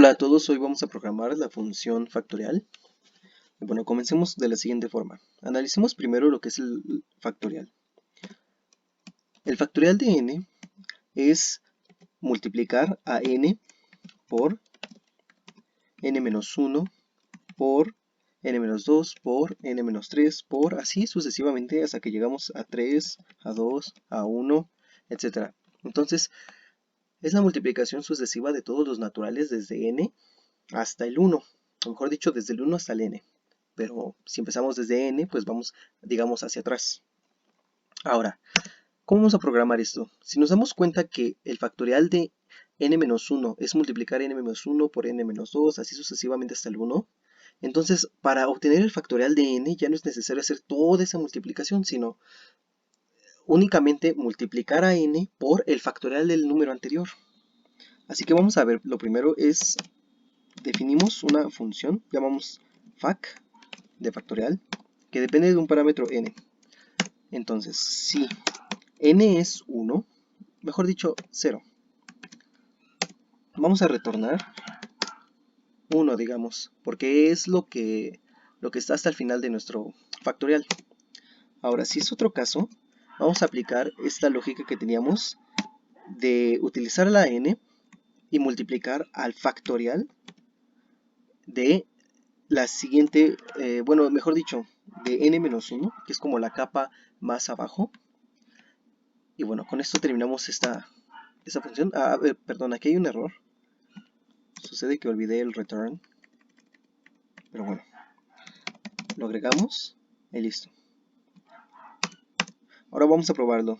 Hola a todos, hoy vamos a programar la función factorial. Bueno, comencemos de la siguiente forma. Analicemos primero lo que es el factorial. El factorial de n es multiplicar a n por n-1 por n-2 por n-3 por así sucesivamente hasta que llegamos a 3, a 2, a 1, etc. Entonces, es la multiplicación sucesiva de todos los naturales desde n hasta el 1, o mejor dicho, desde el 1 hasta el n. Pero si empezamos desde n, pues vamos, digamos, hacia atrás. Ahora, ¿cómo vamos a programar esto? Si nos damos cuenta que el factorial de n-1 es multiplicar n-1 por n-2, así sucesivamente hasta el 1, entonces para obtener el factorial de n ya no es necesario hacer toda esa multiplicación, sino únicamente multiplicar a n por el factorial del número anterior. Así que vamos a ver, lo primero es, definimos una función, llamamos fac de factorial, que depende de un parámetro n. Entonces, si n es 1, mejor dicho, 0, vamos a retornar 1, digamos, porque es lo que está hasta el final de nuestro factorial. Ahora, si es otro caso, vamos a aplicar esta lógica que teníamos de utilizar la n y multiplicar al factorial de la siguiente, bueno, mejor dicho, de n-1, que es como la capa más abajo. Y bueno, con esto terminamos esta función. Perdón, aquí hay un error. Sucede que olvidé el return. Pero bueno, lo agregamos y listo. Ahora vamos a probarlo.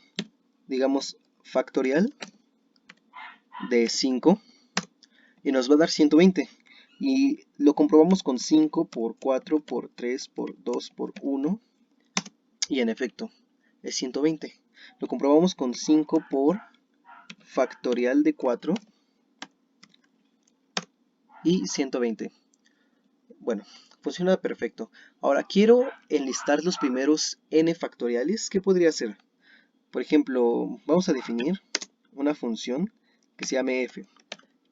Digamos factorial de 5 y nos va a dar 120. Y lo comprobamos con 5 por 4 por 3 por 2 por 1. Y en efecto, es 120. Lo comprobamos con 5 por factorial de 4 y 120. Bueno, funciona perfecto. Ahora quiero enlistar los primeros n factoriales. ¿Qué podría hacer? Por ejemplo, vamos a definir una función que se llame f,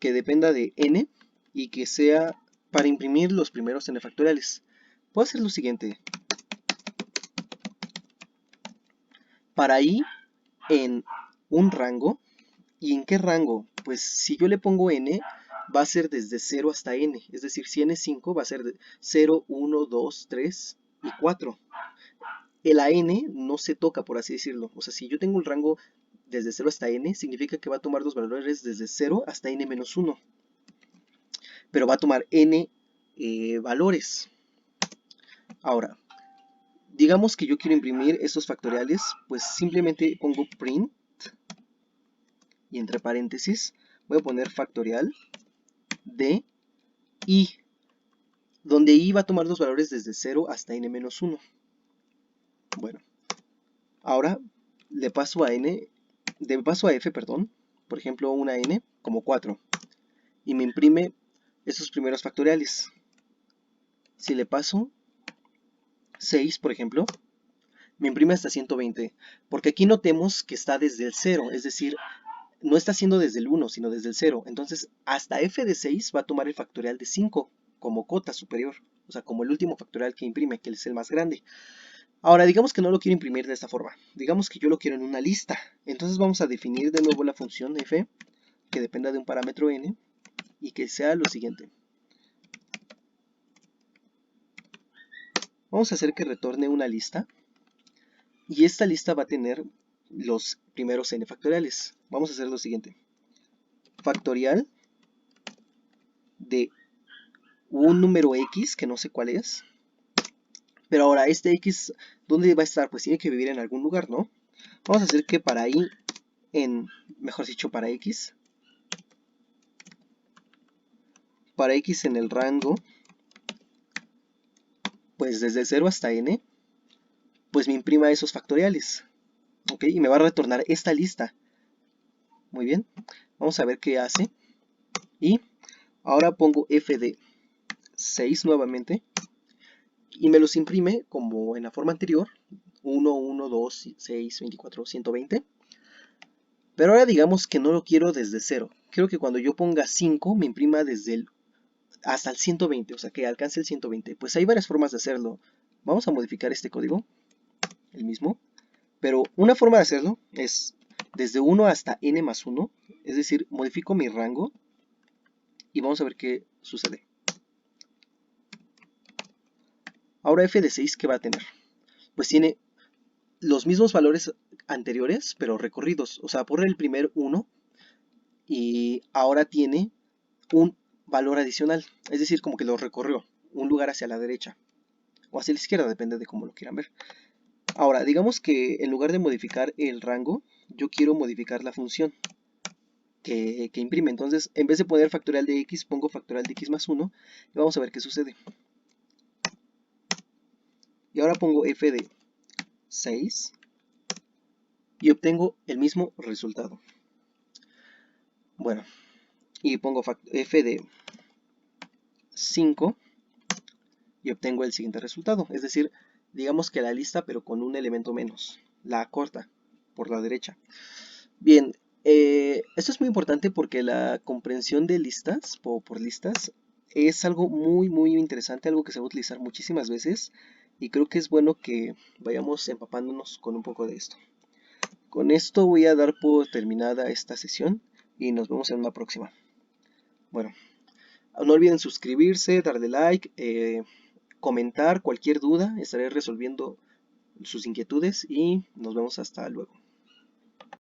que dependa de n y que sea para imprimir los primeros n factoriales. Puedo hacer lo siguiente. Para i en un rango. ¿Y en qué rango? Pues si yo le pongo n, va a ser desde 0 hasta n. Es decir, si n es 5, va a ser de 0, 1, 2, 3 y 4. El a n no se toca, por así decirlo. O sea, si yo tengo un rango desde 0 hasta n, significa que va a tomar los valores desde 0 hasta n-1. Pero va a tomar n valores. Ahora, digamos que yo quiero imprimir estos factoriales, pues simplemente pongo print y entre paréntesis voy a poner factorial de i, donde i va a tomar los valores desde 0 hasta n-1. Bueno, ahora le paso a f, perdón, por ejemplo una n como 4 y me imprime esos primeros factoriales. Si le paso 6, por ejemplo, me imprime hasta 120, porque aquí notemos que está desde el 0, es decir, no está haciendo desde el 1, sino desde el 0. Entonces, hasta f de 6 va a tomar el factorial de 5 como cota superior, o sea, como el último factorial que imprime, que es el más grande. Ahora, digamos que no lo quiero imprimir de esta forma. Digamos que yo lo quiero en una lista. Entonces vamos a definir de nuevo la función f, que dependa de un parámetro n, y que sea lo siguiente. Vamos a hacer que retorne una lista. Y esta lista va a tener los primeros n factoriales. Vamos a hacer lo siguiente. Factorial de un número x, que no sé cuál es. Pero ahora, este x, ¿dónde va a estar? Pues tiene que vivir en algún lugar, ¿no? Vamos a hacer que para i, mejor dicho, para x en el rango, pues desde 0 hasta n, pues me imprima esos factoriales. ¿Ok? Y me va a retornar esta lista. Muy bien. Vamos a ver qué hace. Y ahora pongo f de 6 nuevamente. Y me los imprime como en la forma anterior. 1, 1, 2, 6, 24, 120. Pero ahora digamos que no lo quiero desde 0. Quiero que cuando yo ponga 5 me imprima desde el hasta el 120, o sea, que alcance el 120. Pues hay varias formas de hacerlo. Vamos a modificar este código, el mismo. Pero una forma de hacerlo es desde 1 hasta n más 1, es decir, modifico mi rango y vamos a ver qué sucede. Ahora f de 6, ¿qué va a tener? Pues tiene los mismos valores anteriores, pero recorridos. O sea, borra el primer 1 y ahora tiene un valor adicional. Es decir, como que lo recorrió un lugar hacia la derecha o hacia la izquierda, depende de cómo lo quieran ver. Ahora, digamos que en lugar de modificar el rango, yo quiero modificar la función que imprime. Entonces, en vez de poner factorial de x, pongo factorial de x más 1 y vamos a ver qué sucede. Y ahora pongo f de 6 y obtengo el mismo resultado. Bueno, y pongo f de 5 y obtengo el siguiente resultado. Es decir, digamos que la lista, pero con un elemento menos, la corta por la derecha. Bien, esto es muy importante porque la comprensión de listas, por listas, es algo muy interesante, algo que se va a utilizar muchísimas veces y creo que es bueno que vayamos empapándonos con un poco de esto. Con esto voy a dar por terminada esta sesión y nos vemos en una próxima. Bueno, no olviden suscribirse, darle like, comentar cualquier duda, estaré resolviendo sus inquietudes y nos vemos hasta luego.